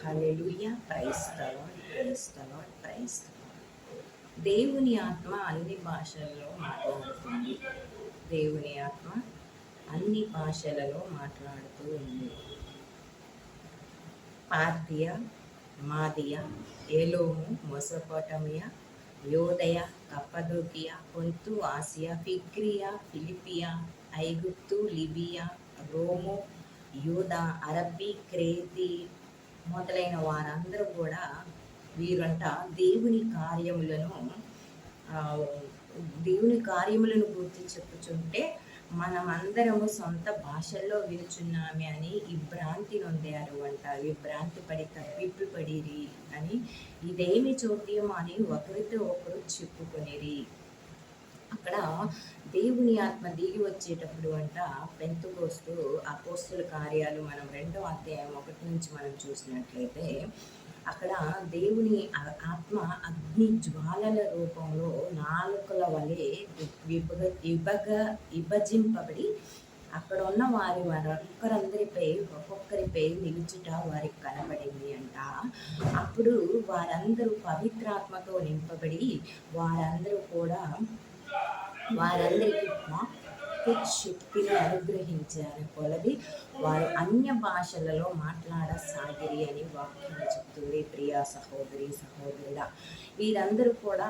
Hallelujah. Praise the Lord, praise the Lord, praise the Lord. దేవుని ఆత్మ అన్ని భాషల్లో మాట్లాడుతుంది. దేవుని ఆత్మ అన్ని భాషలలో మాట్లాడుతూ ఉంది. పార్థియా, మాదియా, ఏలోము, మొసొపొటమియా, యోదయ, కప్పదోకియా, పొంతు, ఆసియా, ఫిగ్రియా, ఫిలిపియా, ఐగుప్తు, లిబియా, రోము, యూదా, అరబ్బీ, క్రేతి మొదలైన వారందరూ కూడా వీరంట దేవుని కార్యములను గుర్తి చెప్పుచుంటే మనమందరము సొంత భాషల్లో వినుచున్నామే అని ఈ భ్రాంతి నొందారు అంట. ఈ భ్రాంతి పడి తప్పిప్పడిరి అని ఇదేమి చోద్యం అని ఒకరితో ఒకరు చెప్పుకొనిరి. అక్కడ దేవుని ఆత్మ దిగి వచ్చేటప్పుడు అంట పెంతెకోస్తు అపోస్తుల కార్యాలు మనం 2వ అధ్యాయం 1 నుంచి మనం చూసినట్లయితే అక్కడ దేవుని ఆత్మ అగ్ని జ్వాలల రూపంలో నాలుకల వలె విభజింపబడి అక్కడ ఉన్న ఒక్కొక్కరిపై నిలుచుట వారికి కనబడింది అంట. అప్పుడు వారందరూ పవిత్రాత్మతో నింపబడి వారందరికీ శక్తిని అనుగ్రహించారు కొలది వారు అన్య భాషలలో మాట్లాడసాగిరి అని వాక్యం చెప్తుంది. ప్రియా సహోదరి సహోదరుడా, వీరందరూ కూడా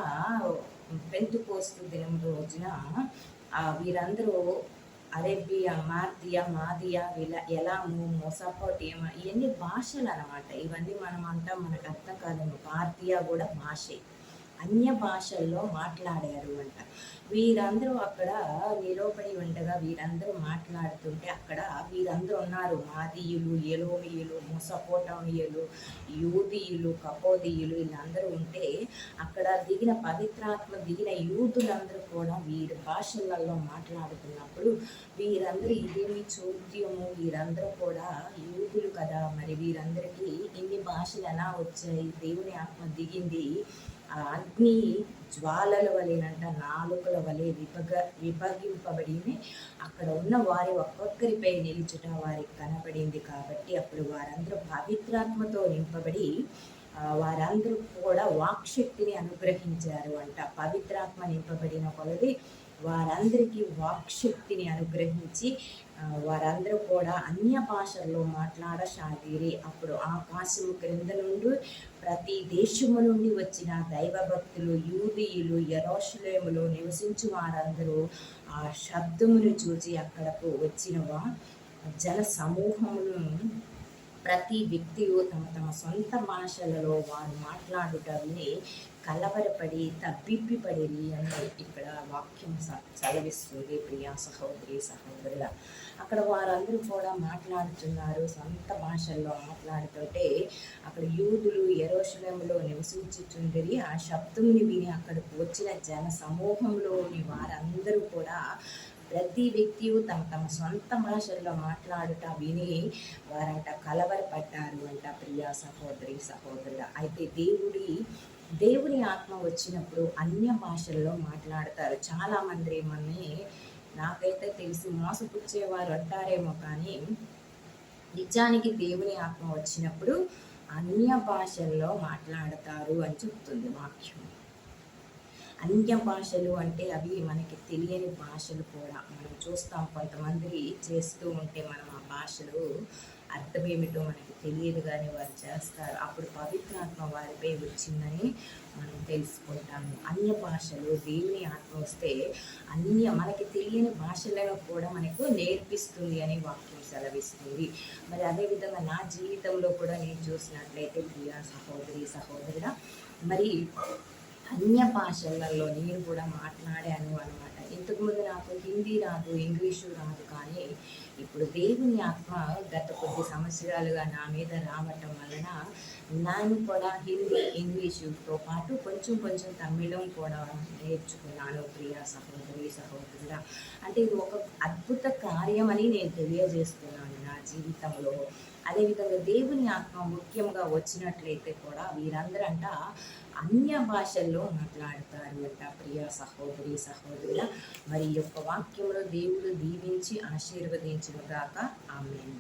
పెంతెకోస్తు దినం రోజున వీరందరూ అరేబియా, మాదియా, ఎలాము, మొసొపొటేమియా ఇవన్నీ భాషలు అనమాట. ఇవన్నీ మనం అంటాం, మనకు అర్థం కాదేమో. పార్థియా కూడా భాషే. అన్య భాషల్లో మాట్లాడారు అంట. వీరందరూ అక్కడ నిలబడి ఉండగా వీరందరూ మాట్లాడుతుంటే అక్కడ వీరందరూ ఉన్నారు. మాదీయులు, ఎలోమియులు, మొసొపొటమియులు, యూదీయులు, కపోదీయులు వీళ్ళందరూ ఉంటే అక్కడ పవిత్రాత్మ దిగిన యూదులందరూ కూడా వీరి భాషలలో మాట్లాడుతున్నప్పుడు వీరందరూ ఇదేమి చోద్యము, వీరందరూ కూడా యూదులు కదా, మరి వీరందరికీ ఇన్ని భాషలు ఎలా వచ్చాయి? దేవుని ఆత్మ దిగింది అగ్ని జ్వాలల వలెనంట, నాలుకల వలె విభజింపబడి అక్కడ ఉన్న వారి ఒక్కొక్కరిపై నిలుచుట వారికి కనబడింది. కాబట్టి అప్పుడు వారందరూ పవిత్రాత్మతో నింపబడి వారందరూ కూడా వాక్శక్తిని అనుగ్రహించారు అంట. పవిత్రాత్మ నింపబడిన కొలది వారందరికీ వాక్శక్తిని అనుగ్రహించి వారందరూ కూడా అన్య భాషల్లో మాట్లాడసాగిరి. అప్పుడు ఆకాశము క్రింద నుండి ప్రతి దేశము నుండి వచ్చిన దైవభక్తులు, యూదీయులు, యెరూషలేములో నివసించు వారందరూ ఆ శబ్దమును చూసి అక్కడకు వచ్చిన జన సమూహమును ప్రతి వ్యక్తియు తమ తమ సొంత భాషలలో వారు మాట్లాడుట విని కలవరపడి తబ్బిబ్బిపడిరి అని ఇక్కడ వాక్యం చదివిస్తుంది. ప్రియా సహోదరి సహోదరుల, అక్కడ వారందరూ కూడా మాట్లాడుతున్నారు, సొంత భాషల్లో మాట్లాడుతుంటే అక్కడ యూదులు యెరూషలేములో నివసించుచుండిరి. ఆ శబ్దముని విని అక్కడికి వచ్చిన జన సమూహంలోని వారందరూ కూడా ప్రతి వ్యక్తి తమ తమ సొంత భాషల్లో మాట్లాడుట విని వారంట కలవరపడ్డారు అంట. ప్రియా సహోదరి సహోదరుల, అయితే దేవుని ఆత్మ వచ్చినప్పుడు అన్య భాషల్లో మాట్లాడతారు. చాలామంది నాకైతే తెలిసి మోసపుచ్చేవారు అంటారేమో, కానీ నిజానికి దేవుని ఆత్మ వచ్చినప్పుడు అన్య భాషల్లో మాట్లాడతారు అని చెప్తుంది వాక్యం. అన్య భాషలు అంటే అవి మనకి తెలియని భాషలు కూడా మనం చూస్తాం. కొంతమంది చేస్తూ ఉంటే మనం ఆ భాషలు అర్థమేమిటో మనకి తెలియదు, కానీ వారు చేస్తారు. అప్పుడు పవిత్రాత్మ వారిపై వచ్చిందని మనం తెలుసుకుంటాము. అన్య భాషలు దేవుని ఆత్మ వస్తే మనకి తెలియని భాషలను కూడా మనకు నేర్పిస్తుంది అని వాక్యం సెలవిస్తుంది. మరి అదేవిధంగా నా జీవితంలో కూడా నేను చూసినట్లయితే ప్రియా సహోదరి సహోదరుడా, మరి అన్య భాషలలో నేను కూడా మాట్లాడాను అనమాట. ఇంతకుముందు నాకు హిందీ రాదు, ఇంగ్లీషు రాదు, కానీ ఇప్పుడు దేవుని ఆత్మ గత కొద్ది సంవత్సరాలుగా నా మీద రావటం వలన నేను కూడా హిందీ, ఇంగ్లీషుతో పాటు కొంచెం తమిళం కూడా నేర్చుకున్నాను. ప్రియా సహోదరి సహోదరుడా, అంటే ఇది ఒక అద్భుత కార్యం అని నేను తెలియజేస్తున్నాను నా జీవితంలో. అదేవిధంగా దేవుని ఆత్మ ముఖ్యంగా వచ్చినట్లయితే కూడా వీరందరంట అన్య భాషల్లో మాట్లాడతారు అంట. ప్రియ సహోదరి సహోదరుల, మరి యొక్క వాక్యంలో దేవుడు దీవించి ఆశీర్వదించును గాక. ఆమేన్.